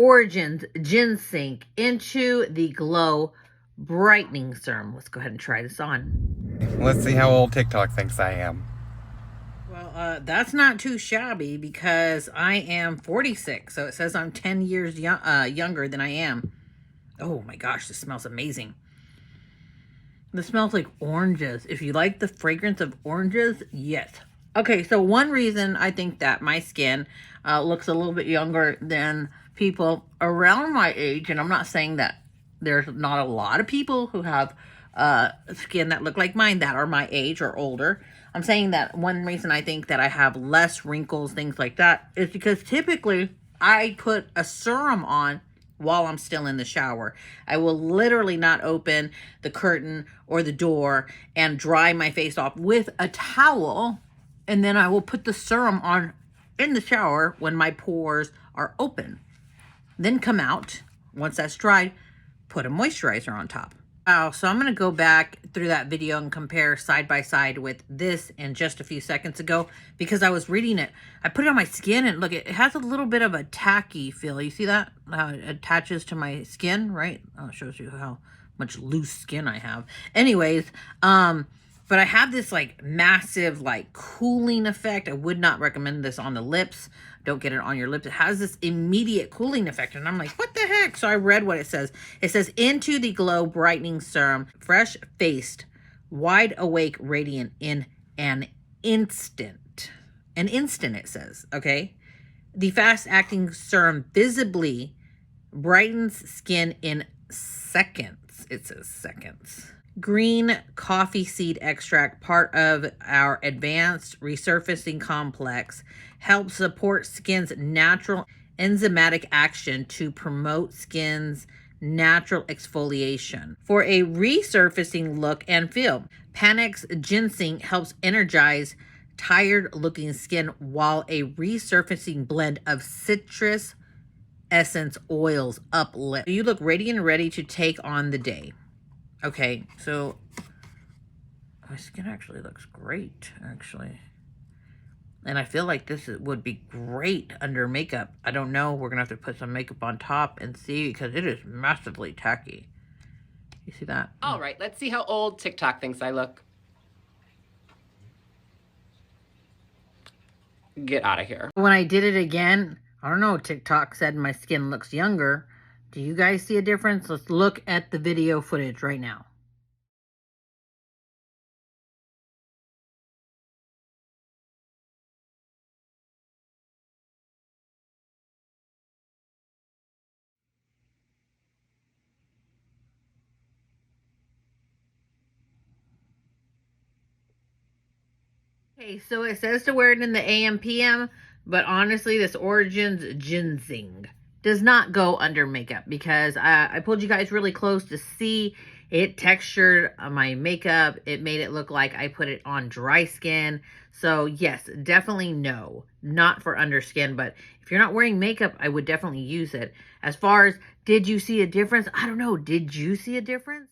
Origins GinZing Into the Glow Brightening Serum. Let's go ahead and try this on. Let's see how old TikTok thinks I am. Well, that's not too shabby because I am 46. So it says I'm 10 years younger than I am. Oh my gosh, this smells amazing. This smells like oranges. If you like the fragrance of oranges, yes. Okay, so one reason I think that my skin looks a little bit younger than people around my age, and I'm not saying that there's not a lot of people who have skin that look like mine that are my age or older. I'm saying that one reason I think that I have less wrinkles, things like that, is because typically I put a serum on while I'm still in the shower. I will literally not open the curtain or the door and dry my face off with a towel, and then I will put the serum on in the shower when my pores are open. Then come out, once that's dried, put a moisturizer on top. So I'm going to go back through that video and compare side by side with this in just a few seconds ago because I was reading it. I put it on my skin and look, it has a little bit of a tacky feel. You see that? How it attaches to my skin, right? Oh, it shows you how much loose skin I have. Anyways, but I have this like massive like cooling effect. I would not recommend this on the lips. Don't get it on your lips. It has this immediate cooling effect. And I'm like, what the heck? So I read what it says. It says, Into the Glow Brightening Serum, fresh-faced, wide-awake, radiant in an instant. An instant, it says, okay? The fast-acting serum visibly brightens skin in seconds. It says seconds. Green coffee seed extract, part of our advanced resurfacing complex, helps support skin's natural enzymatic action to promote skin's natural exfoliation. For a resurfacing look and feel, Panax GinZing helps energize tired-looking skin while a resurfacing blend of citrus essence oils uplift. You look radiant and ready to take on the day. Okay, so my skin actually looks great, actually. And I feel like this would be great under makeup. I don't know. We're going to have to put some makeup on top and see because it is massively tacky. You see that? All right, let's see how old TikTok thinks I look. Get out of here. When I did it again, I don't know, TikTok said my skin looks younger. Do you guys see a difference? Let's look at the video footage right now. Okay, so it says to wear it in the AM PM, but honestly, this Origins GinZing does not go under makeup because I pulled you guys really close to see it textured my makeup. It made it look like I put it on dry skin. So yes, definitely no, not for under skin, but if you're not wearing makeup, I would definitely use it. As far as, did you see a difference? I don't know. Did you see a difference?